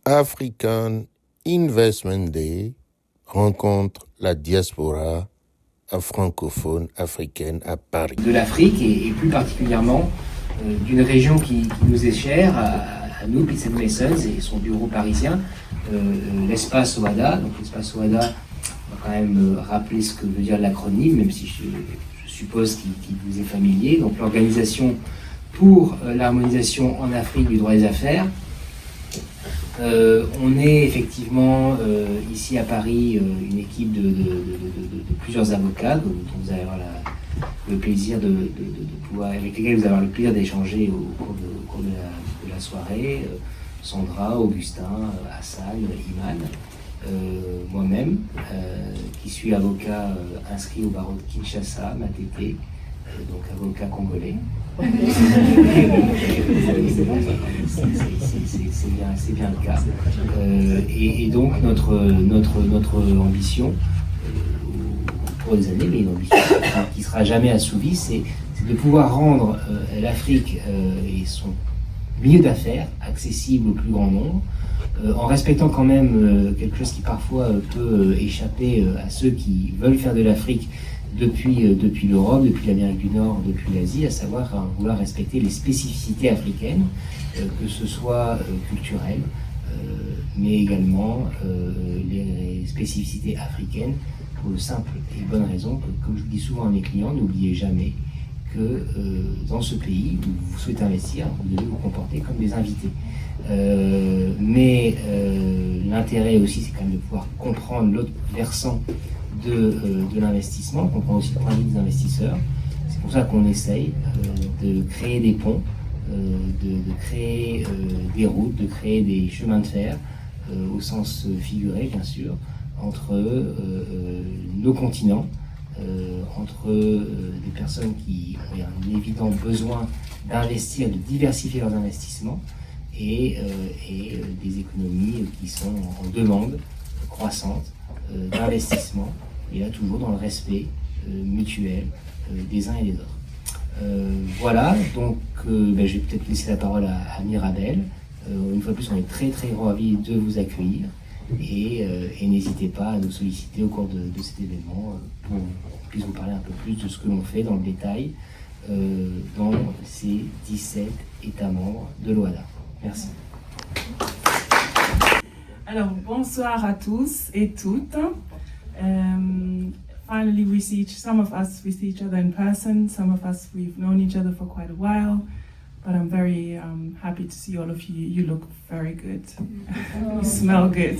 African Investment Day rencontre la diaspora francophone africaine à Paris. De l'Afrique et plus particulièrement d'une région qui nous est chère, à nous, Peace and Masons, et son bureau parisien, l'espace OADA. Donc l'espace OADA, on va quand même rappeler ce que veut dire l'acronyme, même si je suppose qu'il vous est familier. Donc l'Organisation pour l'harmonisation en Afrique du droit des affaires. On est effectivement ici à Paris une équipe de plusieurs avocats dont vous allez avoir le plaisir de pouvoir, avec lesquels vous allez avoir le plaisir d'échanger au cours de la soirée. Sandra, Augustin, Hassan, Iman, moi-même, qui suis avocat inscrit au barreau de Kinshasa, Matete, donc avocat congolais. C'est bien le cas. Et donc notre ambition, pour des années, mais une ambition qui ne sera jamais assouvie, c'est de pouvoir rendre l'Afrique et son milieu d'affaires accessible au plus grand nombre, en respectant quand même quelque chose qui parfois peut échapper à ceux qui veulent faire de l'Afrique depuis l'Europe, depuis l'Amérique du Nord, depuis l'Asie, à savoir vouloir respecter les spécificités africaines, que ce soit culturelles, mais également les spécificités africaines, pour le simple et bonne raison que, comme je vous dis souvent à mes clients, n'oubliez jamais que dans ce pays où vous souhaitez investir, vous devez vous comporter comme des invités. Mais l'intérêt aussi, c'est quand même de pouvoir comprendre l'autre versant de l'investissement, comprendre aussi le point de vue des investisseurs. C'est pour ça qu'on essaye de créer des ponts, de créer des routes, de créer des chemins de fer, au sens figuré bien sûr, entre nos continents, entre des personnes qui ont un évident besoin d'investir, de diversifier leurs investissements, et des économies qui sont en demande croissante d'investissement, et là toujours dans le respect mutuel des uns et des autres. Voilà, donc je vais peut-être laisser la parole à Mirabel. Une fois de plus, on est très très ravis de vous accueillir, et n'hésitez pas à nous solliciter au cours de cet événement pour qu'on puisse vous parler un peu plus de ce que l'on fait dans le détail dans ces 17 États membres de l'OADA. Merci. Alors, bonsoir à tous et toutes. Finally, some of us, we see each other in person. Some of us, we've known each other for quite a while. But I'm very happy to see all of you. You look very good. You smell good.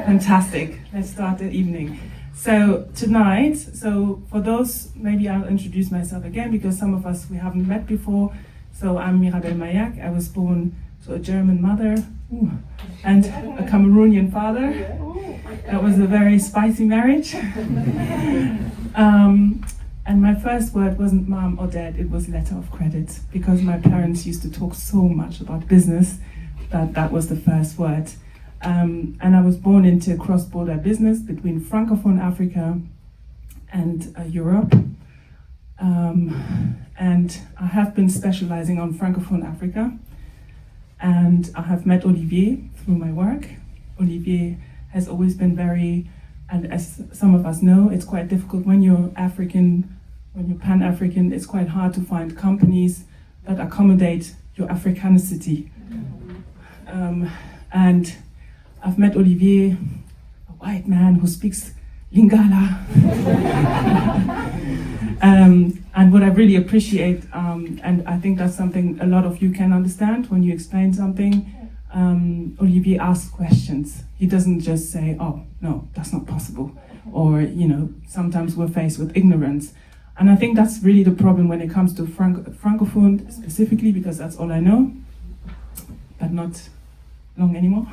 Fantastic. Let's start the evening. So tonight, for those, maybe I'll introduce myself again because some of us we haven't met before. So I'm Mirabel Mayak. I was born to a German mother and a Cameroonian father. That was a very spicy marriage. And my first word wasn't mom or dad, it was letter of credit, because my parents used to talk so much about business that was the first word. And I was born into cross-border business between Francophone Africa and Europe. And I have been specializing on Francophone Africa. And I have met Olivier through my work. Olivier has always been very, and as some of us know, it's quite difficult when you're African, when you're Pan-African, it's quite hard to find companies that accommodate your Africanicity. And I've met Olivier, a white man who speaks Lingala. And what I really appreciate, and I think that's something a lot of you can understand when you explain something, Olivier asks questions. He doesn't just say, oh, no, that's not possible. Or, sometimes we're faced with ignorance. And I think that's really the problem when it comes to Francophone specifically, because that's all I know, but not long anymore.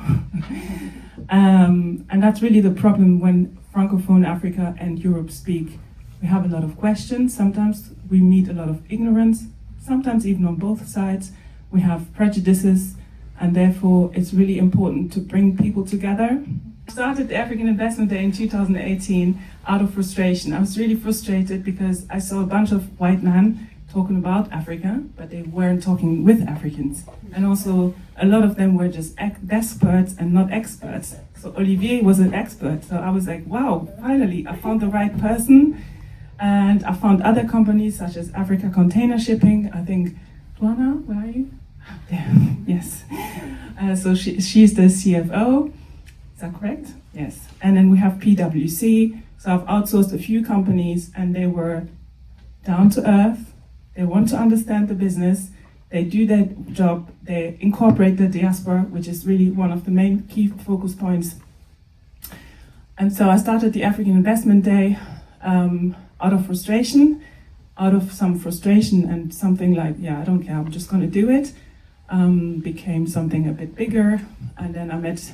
And that's really the problem when Francophone Africa and Europe speak. We have a lot of questions. Sometimes we meet a lot of ignorance, sometimes even on both sides. We have prejudices, and therefore it's really important to bring people together. I started the African Investment Day in 2018 out of frustration. I was really frustrated because I saw a bunch of white men talking about Africa, but they weren't talking with Africans. And also, a lot of them were just experts and not experts. So Olivier was an expert. So I was like, wow, finally, I found the right person. And I found other companies such as Africa Container Shipping. I think, Luana, where are you? There, yes. So she's the CFO. Is that correct? Yes. And then we have PwC. So I've outsourced a few companies, and they were down to earth. They want to understand the business. They do their job. They incorporate the diaspora, which is really one of the main key focus points. And so I started the African Investment Day out of frustration, and something like, yeah, I don't care, I'm just going to do it. Became something a bit bigger. And then I met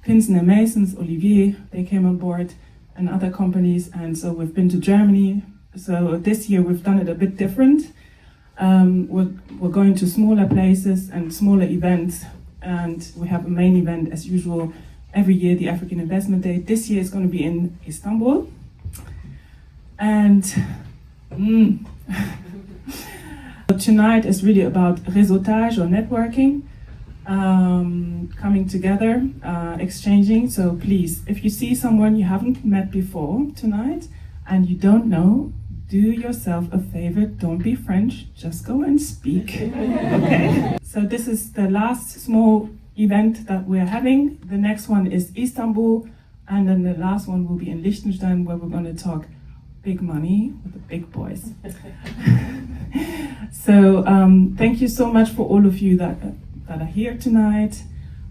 Pinson and Masons, Olivier, they came on board, and other companies. And so we've been to Germany. So this year we've done it a bit different. We're going to smaller places and smaller events, and we have a main event as usual every year, the African Investment Day. This year is going to be in Istanbul. And tonight is really about réseautage or networking, coming together, exchanging. So please, if you see someone you haven't met before tonight and you don't know, do yourself a favor, don't be French, just go and speak. Okay. So this is the last small event that we're having. The next one is Istanbul, and then the last one will be in Liechtenstein, where we're going to talk big money with the big boys. So thank you so much for all of you that are here tonight,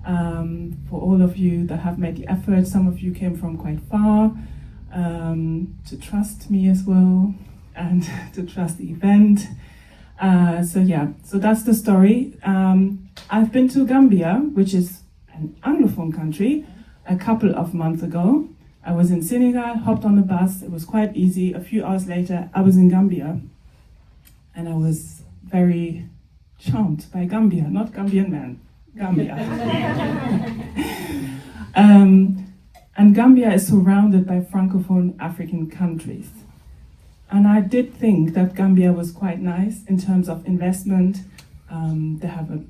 for all of you that have made the effort. Some of you came from quite far, to trust me as well, and to trust the event. So that's the story. I've been to Gambia, which is an Anglophone country, a couple of months ago. I was in Senegal, hopped on the bus, it was quite easy. A few hours later, I was in Gambia, and I was very charmed by Gambia, not Gambian man, Gambia. And Gambia is surrounded by Francophone African countries. And I did think that Gambia was quite nice in terms of investment. They have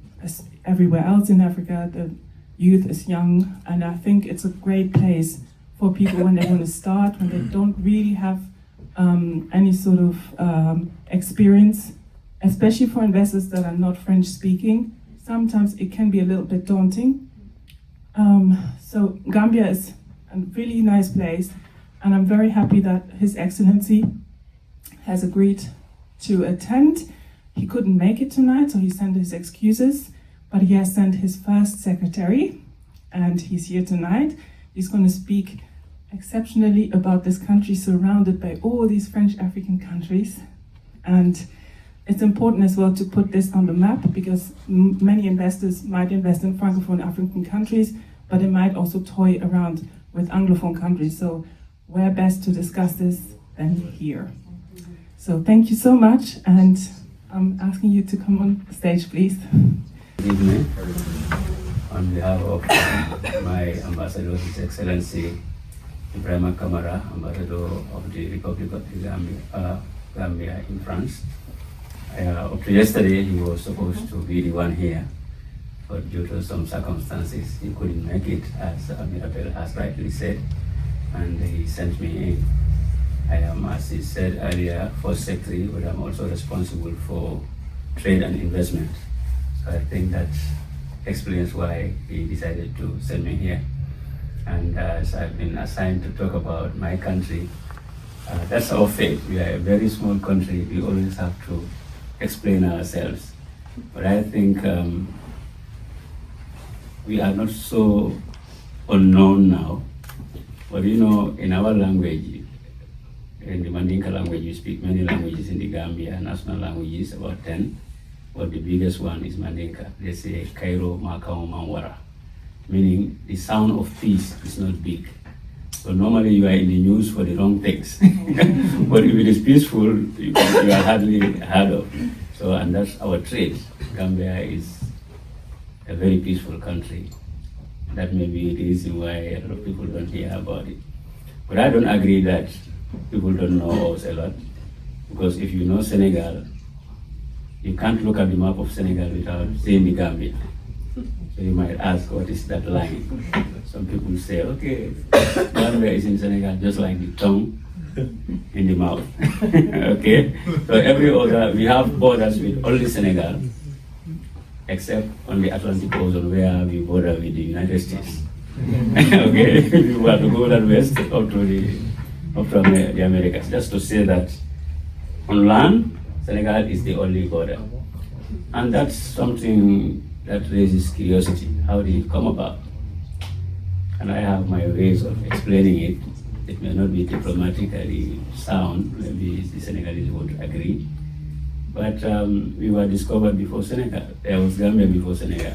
everywhere else in Africa, the youth is young, and I think it's a great place for people when they want to start, when they don't really have any sort of experience, especially for investors that are not French speaking. Sometimes it can be a little bit daunting. So Gambia is a really nice place, and I'm very happy that His Excellency has agreed to attend. He couldn't make it tonight, so he sent his excuses, but he has sent his first secretary, and he's here tonight. He's going to speak exceptionally about this country surrounded by all these French African countries. And it's important as well to put this on the map, because many investors might invest in Francophone African countries, but they might also toy around with Anglophone countries. So where best to discuss this than here. So thank you so much, and I'm asking you to come on stage, please. Good evening. On behalf of my ambassador, His Excellency Ibrahima Kamara, Ambassador of the Republic of the Gambia in France. Up to yesterday, he was supposed to be the one here, but due to some circumstances, he couldn't make it, as Mirabel has rightly said, and he sent me in. I am, as he said earlier, First Secretary, but I'm also responsible for trade and investment. So I think that explains why he decided to send me here. And as I've been assigned to talk about my country, that's our fate. We are a very small country. We always have to explain ourselves. But I think we are not so unknown now. But you know, in our language, in the Mandinka language, we speak many languages in the Gambia, national languages, about 10. But the biggest one is Mandinka. They say Cairo, Makao, Manwara, meaning the sound of peace is not big. So normally you are in the news for the wrong things. But if it is peaceful, you are hardly heard of. So, and that's our trait. Gambia is a very peaceful country. That may be the reason why a lot of people don't hear about it. But I don't agree that people don't know us a lot. Because if you know Senegal, you can't look at the map of Senegal without seeing the Gambia. So you might ask, what is that line? Some people say, okay, Gambia is in Senegal just like the tongue in the mouth. Okay? So every other, we have borders with only Senegal, except on the Atlantic Ocean where we border with the United States. Okay? If you want to go that west up to the Americas, just to say that on land, Senegal is the only border. And that's something that raises curiosity. How did it come about? And I have my ways of explaining it. It may not be diplomatically sound, maybe the Senegalese won't agree. But we were discovered before Senegal. There was Gambia before Senegal.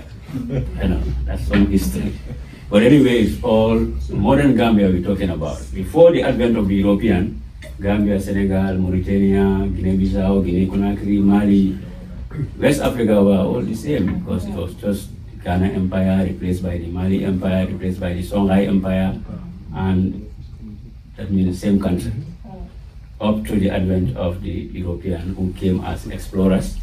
I know, that's some history. But anyway, it's all modern Gambia we're talking about. Before the advent of the European, Gambia, Senegal, Mauritania, Guinea-Bissau, Guinea-Conakry, Mali, West Africa were all the same because it was just Ghana Empire replaced by the Mali Empire, replaced by the Songhai Empire, and that means the same country. Up to the advent of the European who came as explorers.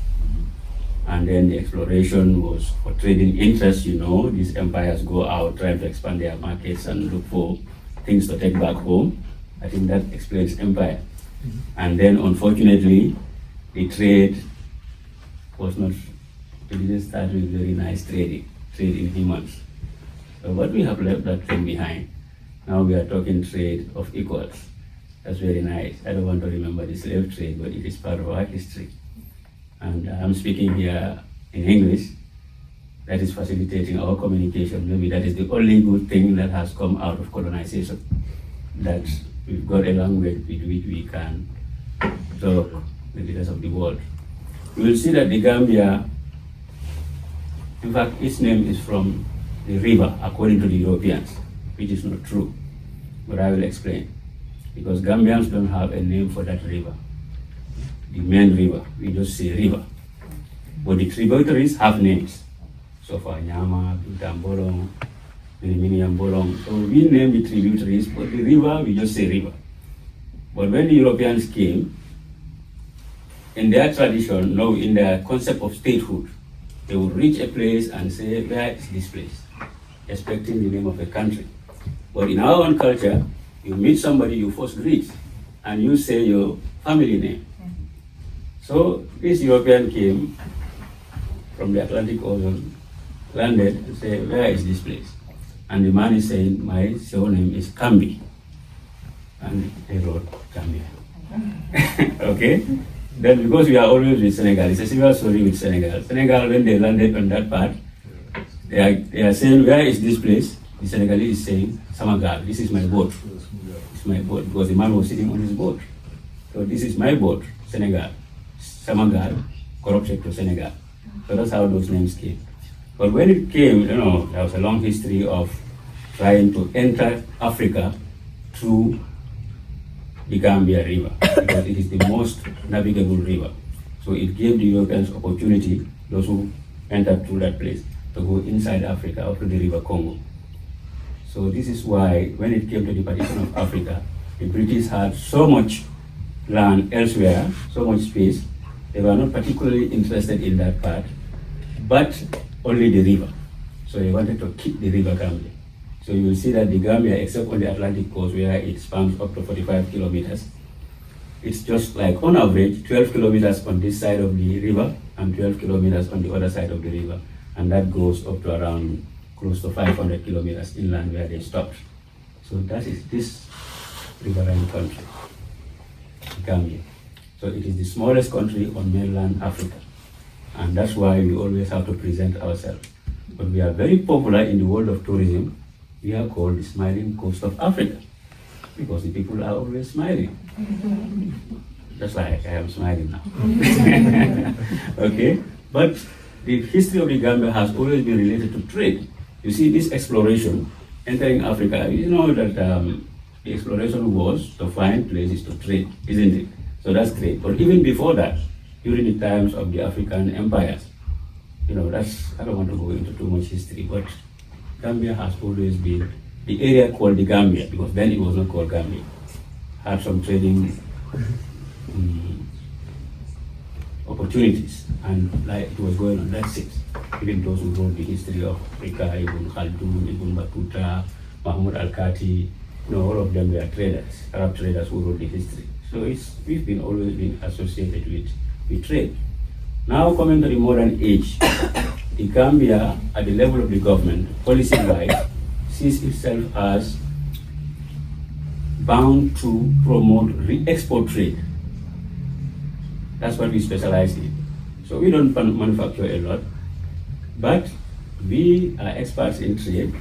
And then the exploration was for trading interests, you know, these empires go out trying to expand their markets and look for things to take back home. I think that explains empire. And then unfortunately, the trade was not, it didn't start with very nice trade in humans. So what we have left that trade behind. Now we are talking trade of equals. That's very nice. I don't want to remember the slave trade, but it is part of our history. And I'm speaking here in English. That is facilitating our communication. Maybe that is the only good thing that has come out of colonization. That we've got a language with which we can talk with the rest of the world. You will see that the Gambia, in fact, its name is from the river, according to the Europeans, which is not true. But I will explain. Because Gambians don't have a name for that river. The main river, we just say river. But the tributaries have names. So for Nyama, Tambolong, Miniminiambolong. So we name the tributaries, but the river, we just say river. But when the Europeans came, in their tradition, no, in their concept of statehood, they would reach a place and say, where is this place? Expecting the name of a country. But in our own culture, you meet somebody you first greet, and you say your family name. So this European came from the Atlantic Ocean, landed and said, where is this place? And the man is saying, my surname is Kambi. And they wrote Gambia. Okay? Then because we are always with Senegal, it's a similar story with Senegal. Senegal, when they landed on that part, they are saying, where is this place? The Senegalese is saying, Samagal, this is my boat. It's my boat, because the man was sitting on his boat. So this is my boat, Senegal. Samagal, corrupted to Senegal. So that's how those names came. But when it came, you know, there was a long history of trying to enter Africa through the Gambia River, because it is the most navigable river. So it gave the Europeans opportunity, those who entered through that place, to go inside Africa up to the River Congo. So this is why when it came to the partition of Africa, the British had so much land elsewhere, so much space, they were not particularly interested in that part, but only the river. So they wanted to keep the river Gambia. So you will see that the Gambia, except on the Atlantic coast where it spans up to 45 kilometers, it's just like on average 12 kilometers on this side of the river and 12 kilometers on the other side of the river. And that goes up to around close to 500 kilometers inland where they stopped. So that is this riverine country, Gambia. So it is the smallest country on mainland Africa. And that's why we always have to present ourselves. But we are very popular in the world of tourism. We are called the smiling coast of Africa because the people are always smiling. Just like I am smiling now. Okay? But the history of the Gambia has always been related to trade. You see, this exploration, entering Africa, you know that the exploration was to find places to trade, isn't it? So that's trade. But even before that, during the times of the African empires, you know, that's, I don't want to go into too much history, but Gambia has always been the area called the Gambia, because then it was not called Gambia. Had some trading opportunities, and like it was going on, that's it. Even those who wrote the history of Africa, Ibn Khaldun, Ibn Battuta, Mahmoud Al-Kati, all of them were traders, Arab traders who wrote the history. So we've been always been associated with trade. Now coming to the modern age, the Gambia, at the level of the government, policy-wise, sees itself as bound to promote re-export trade. That's what we specialize in. So we don't manufacture a lot, but we are experts in trade,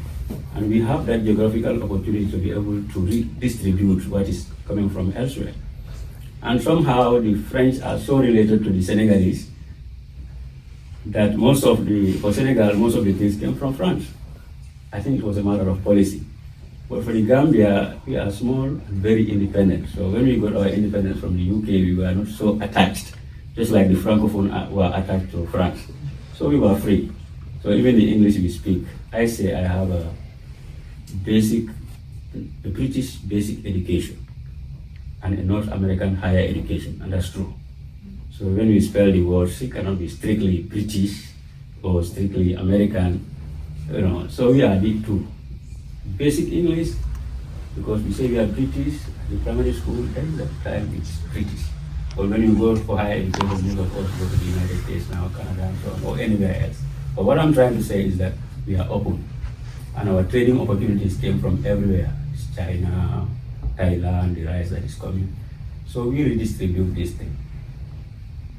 and we have that geographical opportunity to be able to redistribute what is coming from elsewhere. And somehow the French are so related to the Senegalese that for Senegal, most of the things came from France. I think it was a matter of policy. But for the Gambia, we are small and very independent. So when we got our independence from the UK, we were not so attached, just like the Francophone were attached to France. So we were free. So even the English we speak, I say I have a British basic education and a North American higher education, and that's true. So when we spell the words, it cannot be strictly British or strictly American, so we are the two. Basic English, because we say we are British, at the primary school, then that time it's British. But when you go for higher education, you of course go to the United States now, Canada, and so on, or anywhere else. But what I'm trying to say is that we are open, and our trading opportunities came from everywhere. It's China, Thailand, the rice that is coming. So we redistribute this thing.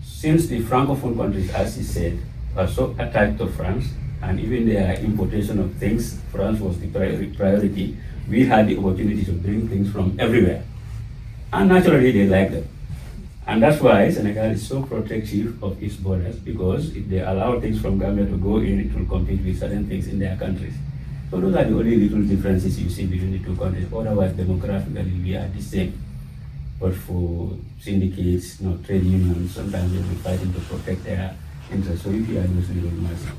Since the Francophone countries, as he said, are so attached to France, and even their importation of things, France was the priority, we had the opportunity to bring things from everywhere. And naturally they like them. And that's why Senegal is so protective of its borders, because if they allow things from Gambia to go in, it will compete with certain things in their countries. So those are the only little differences you see between the two countries. Otherwise, demographically, we are the same. But for syndicates, trade unions, sometimes they'll be fighting to protect their interests. So if you are those little massive,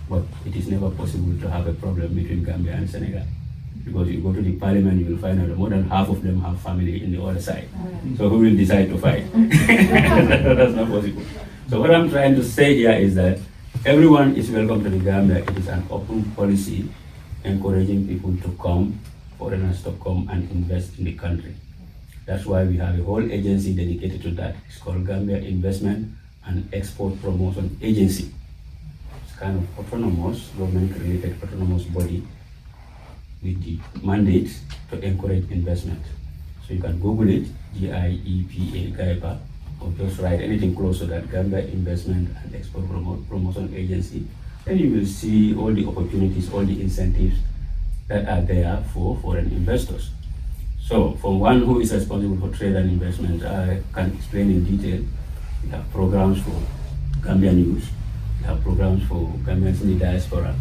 but it is never possible to have a problem between Gambia and Senegal. Because you go to the parliament, you will find out that more than half of them have family in the other side. So who will decide to fight? That's not possible. So what I'm trying to say here is that everyone is welcome to the Gambia. It is an open policy encouraging people to come, foreigners to come and invest in the country. That's why we have a whole agency dedicated to that. It's called Gambia Investment and Export Promotion Agency. It's kind of autonomous, government-created autonomous body with the mandate to encourage investment. So you can Google it, GIEPA, GIEPA, or just write anything close to that, Gambia Investment and Export Promotion Agency. Then you will see all the opportunities, all the incentives that are there for foreign investors. So from one who is responsible for trade and investment, I can explain in detail. We have programs for Gambian youth, we have programs for Gambians in the diaspora,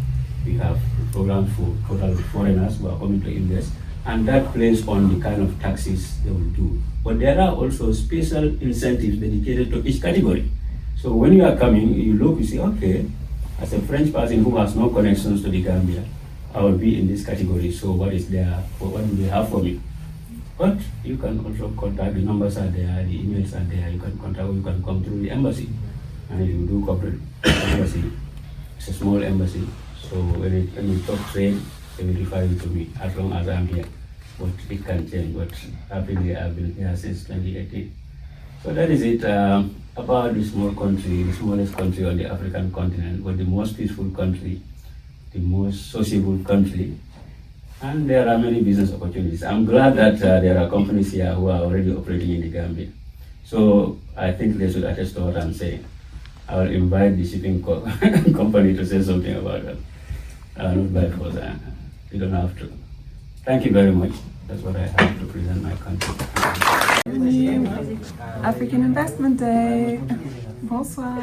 we have programs for total foreigners who are coming to invest, and that plays on the kind of taxes they will do. But there are also special incentives dedicated to each category. So when you are coming, you look, you say, okay, as a French person who has no connections to the Gambia, I will be in this category, so what is there, what do they have for me? But you can also contact, the numbers are there, the emails are there, you can contact, you can come through the embassy, and you do corporate embassy. It's a small embassy, so when you talk trade, they will refer you to me as long as I'm here. But it can change, but happily I've been here since 2018. So that is it about the small country, the smallest country on the African continent, but the most peaceful country, the most sociable country. And there are many business opportunities. I'm glad that there are companies here who are already operating in the Gambia. So I think they should attest to what I'm saying. I will invite the shipping company to say something about that. Not by force, you don't have to. Thank you very much. That's what I have to present my country. African Investment Day. Bonsoir.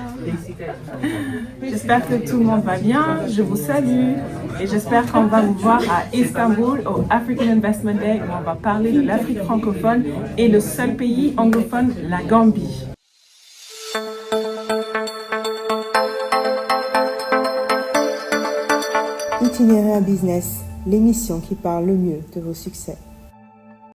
J'espère que tout le monde va bien. Je vous salue et j'espère qu'on va vous voir à Istanbul au African Investment Day où on va parler de l'Afrique francophone et le seul pays anglophone, la Gambie. Itinéraire Business, l'émission qui parle le mieux de vos succès.